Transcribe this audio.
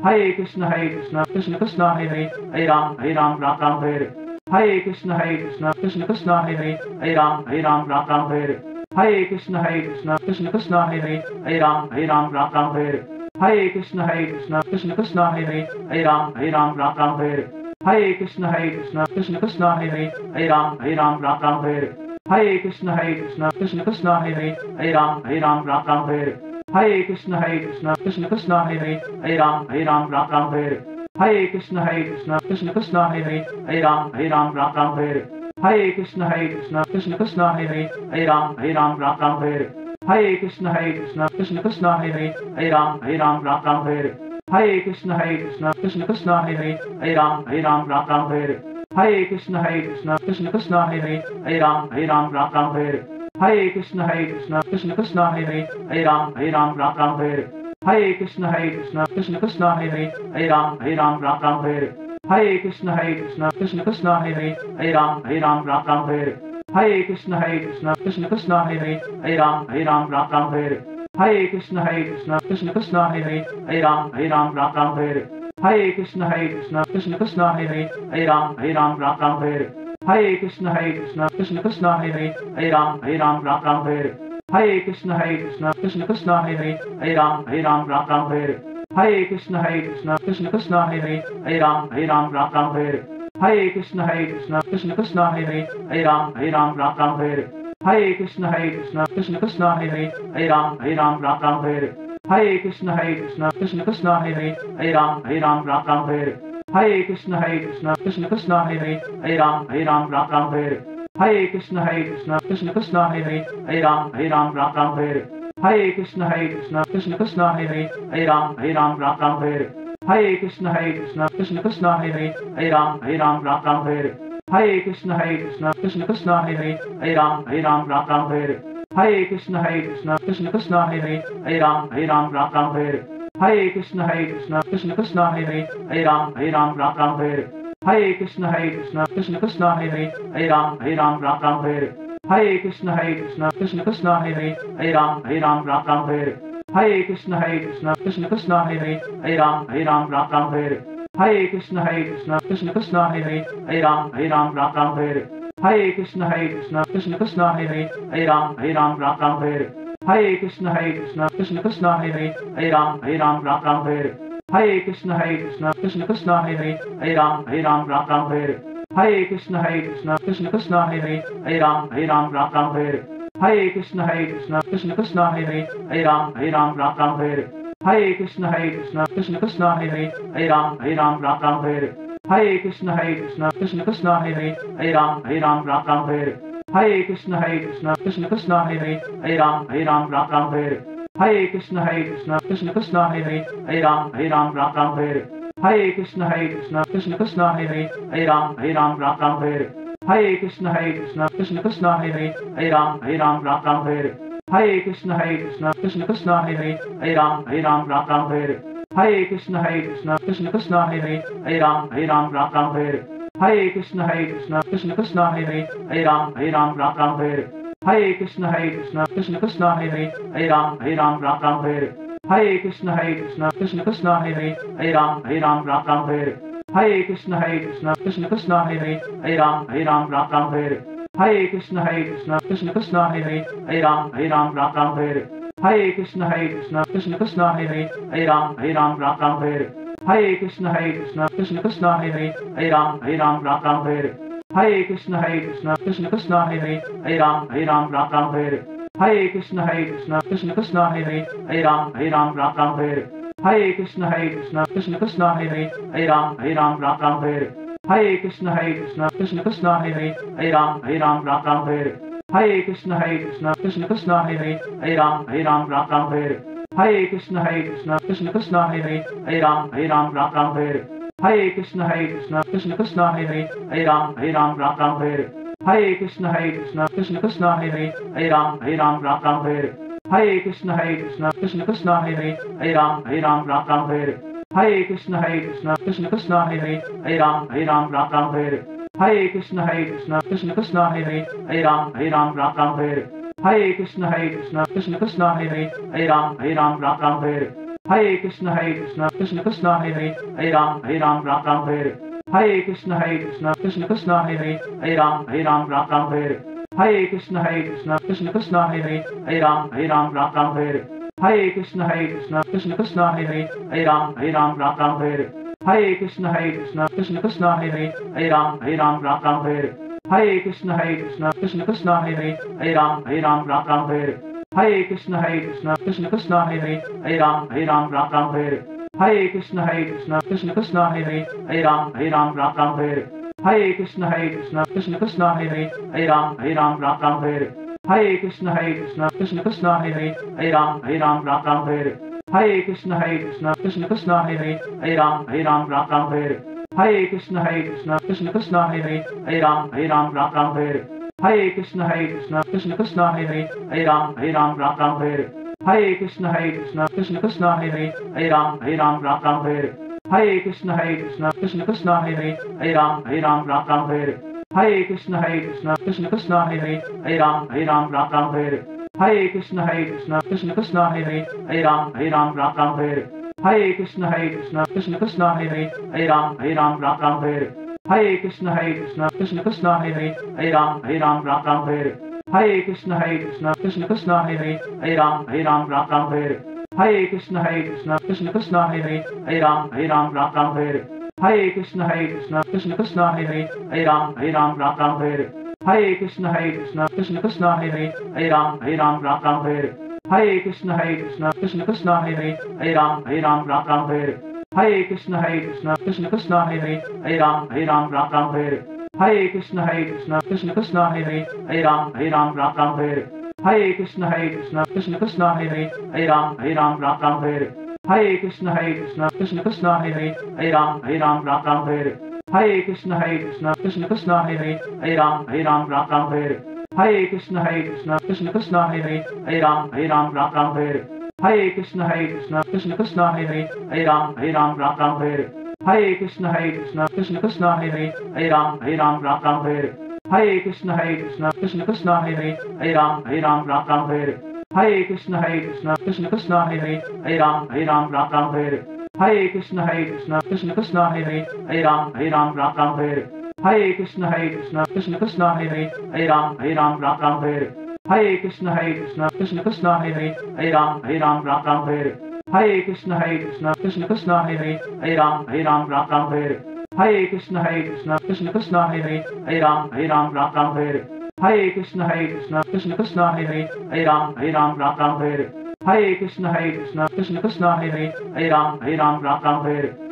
Krishna, Krishna Krishna, Hare Ram, Ram Ram, Hare Krishna, Krishna Krishna, Hare Ram, Ram Ram, Hare Krishna, Krishna Krishna, Hare Ram, Ram Ram, Hare Krishna, Krishna Krishna, Hare Ram, Ram Ram, Hare Krishna, Krishna Krishna, Hare Ram, Ram Ram, Hare Krishna, Krishna Krishna, Hare Ram, Ram Ram, Hare Krishna, Krishna Krishna, Hare Ram, Ram Ram, Hare Krishna, Krishna Krishna, Hare Ram, Ram Ram, Hare Krishna, Krishna Krishna, Hare Ram, Ram Ram, Hare Krishna, Krishna Krishna, Hare Ram, Ram Ram, Hare Krishna, Krishna Krishna, Hare Ram, Ram Ram, Hare Krishna, Krishna Krishna, Hare Ram, Ram Ram, Hare Krishna, Krishna Krishna, Hare Ram, Ram Ram, Hare Krishna, Krishna Krishna, Hare Ram, Ram Ram, Hare Krishna, Krishna Krishna, Hare Ram, Ram Ram, Hare Krishna, Krishna Krishna, Hare Ram, Ram Ram, Hare Krishna, Krishna Krishna, Hare Ram, Ram Ram, Hare Krishna, Krishna Krishna, Hare Ram, Ram Hare Krishna, Krishna Krishna, Hare Ram, Ram Hare Krishna, Krishna Krishna, Hare Ram, Ram Hare Krishna, Krishna Krishna, Hare Ram, Ram Hare Krishna, Krishna Krishna, Hare Ram, Ram Hare Krishna, Krishna Krishna, Hare Ram, Ram Hare Krishna, Krishna Krishna, Hare Ram, Ram Hare Krishna, Krishna Krishna, Hare Ram, Ram Hare Krishna, Krishna Krishna, Hare Ram, Ram Hare Krishna, Krishna Krishna, Hare Ram, Ram Hare Krishna, Krishna Krishna, Hare Ram, Ram Hare Krishna, Krishna Krishna, Hare Ram, Ram Hare Krishna, Krishna Krishna, Hare Ram, Ram Hare Krishna, Krishna Krishna, Hare Ram, Ram Hare Krishna, Krishna Krishna, Hare Ram, Ram Hare Krishna, Krishna Krishna, Hare Ram, Ram Hare Krishna, Krishna Krishna, Hare Ram, Ram Hare Krishna, Krishna Krishna, Hare Ram, Ram Hare Krishna, Krishna Krishna, Hare Ram, Ram Hare Krishna, Krishna Krishna, Hare Ram, Ram Hare Krishna, Krishna Krishna, Hare Ram, Ram Hare Krishna, Krishna Krishna, Hare Ram, Ram Hare Krishna, Krishna Krishna, Hare Ram, Ram Hare Krishna, Krishna Krishna, Hare Ram, Ram Hare Krishna, Krishna Krishna, Hare Ram, Ram Hare Krishna, Krishna Krishna, Hare Ram, Ram Hare Krishna, Krishna Krishna, Hare Ram, Ram Hare Krishna, Krishna Krishna, Hare Ram, Ram Hare Krishna, Krishna Krishna, Hare Ram, Ram Hare Krishna, Krishna Krishna, Hare Ram, Ram Hare Krishna, Krishna Krishna, Hare Ram, Ram Hare Krishna, Krishna Krishna, Hare Ram, Ram Hare Krishna, Krishna Krishna, Hare Ram, Ram Hare Krishna, Krishna Krishna, Hare Ram, Ram Hare Krishna, Krishna Krishna, Hare Ram, Ram Hare Krishna, Krishna Krishna, Hare Ram, Ram Hare Krishna, Krishna Krishna, Hare Ram, Ram Hare Krishna, Krishna Krishna, Hare Ram, Ram Hare Krishna, Krishna Krishna, Hare Ram, Ram Hare Krishna, Krishna Krishna, Hare Ram, Ram Hare Krishna, Krishna Krishna, Hare Ram, Ram Hare Krishna, Krishna Krishna, Hare Ram, Ram Hare Krishna, Krishna Krishna, Hare Ram, Ram Hare Krishna, Krishna Krishna, Hare Ram, Ram Hare Krishna, Krishna Krishna, Hare Ram, Ram Hare Krishna, Krishna Krishna, Hare Ram, Ram Hare Krishna, Krishna Krishna, Hare Ram, Ram Hare Krishna, Krishna Krishna, Hare Ram, Ram Hare Krishna, Krishna Krishna, Hare Ram, Ram Hare Krishna, Krishna Krishna, Hare Ram, Ram Hare Krishna, Krishna Krishna, Hare Hare Ram, Ram Hare. Hare Krishna, Krishna Krishna, Hare Ram, Ram Hare. Hare Krishna, Krishna Krishna, Hare Ram, Ram Hare. Hare Krishna, Krishna Krishna, Hare Ram, Ram Hare. Hare Krishna, Krishna Krishna, Hare Ram, Ram Hare. Hare Krishna, Krishna Krishna, Hare Ram, Ram Hare. Hare Krishna, Krishna Krishna, Hare Ram, Ram Hare. Hare Krishna, Krishna Krishna, Hare Ram, Ram Hare. Hare Krishna, Krishna Krishna, Hare Ram, Ram Hare. Hare Krishna, Krishna Krishna, Hare Ram, Ram Hare. Hare Krishna, Krishna Krishna, Hare Ram, Ram Hare. Hare Krishna, Krishna Krishna, Hare Ram, Ram Hare. Hare Krishna, Krishna Krishna, Hare Ram, Ram Hare. Hare Krishna, Krishna Krishna, Hare Ram, Ram Hare. Hare Krishna, Krishna Krishna, Hare Ram, Ram Hare. Hare Krishna, Krishna Krishna, Hare Ram, Ram Hare. Hare Krishna, Krishna Krishna, Hare Ram, Ram Hare. Hare Krishna, Krishna Krishna, Hare Ram, Ram Hare. Hare Krishna, Krishna Krishna, Hare Ram, Ram Hare. Hare Krishna, Krishna Krishna, Hare Ram, Ram Hare. Hare Krishna, Krishna Krishna, Hare Ram, Ram Hare. Hare Krishna, Krishna Krishna, Hare Ram, Ram Hare. Hare Krishna, Krishna Krishna, Hare Ram, Ram Hare. Hare Krishna, Krishna Krishna, Hare Ram, Ram Hare. Hare Krishna, Krishna Krishna, Hare Ram, Ram Hare. Hare Krishna, Krishna Krishna, Hare Ram, Ram Hare. Hare Krishna, Krishna Krishna, Hare Ram, Ram Hare. Hare Krishna, Krishna Krishna, Hare Ram, Ram Hare. Hare Krishna, Krishna Krishna, Hare Ram, Ram Hare. Hare Krishna, Krishna Krishna, Hare Ram, Ram Hare. Hare Krishna, Krishna Krishna, Hare Ram, Ram Hare. Hare Krishna, Krishna Krishna, Hare Ram, Ram Hare. Hare Krishna, Krishna Krishna, Hare Ram, Ram Hare. Hare Krishna, Krishna Krishna, Hare Ram, Ram Hare. Hare Krishna, Krishna Krishna, Hare Ram, Ram Hare. Hare Krishna, Krishna Krishna, Hare Ram, Ram Hare. Hare Krishna, Krishna Krishna, Hare Ram, Ram Hare. Hare Krishna, Krishna Krishna, Hare Ram, Ram Hare. Hare Krishna, Krishna Krishna, Hare Ram, Ram Hare. Hare Krishna, Krishna Krishna, Hare Ram, Ram Hare. Hare Krishna, Krishna Krishna, Hare Ram, Ram Hare.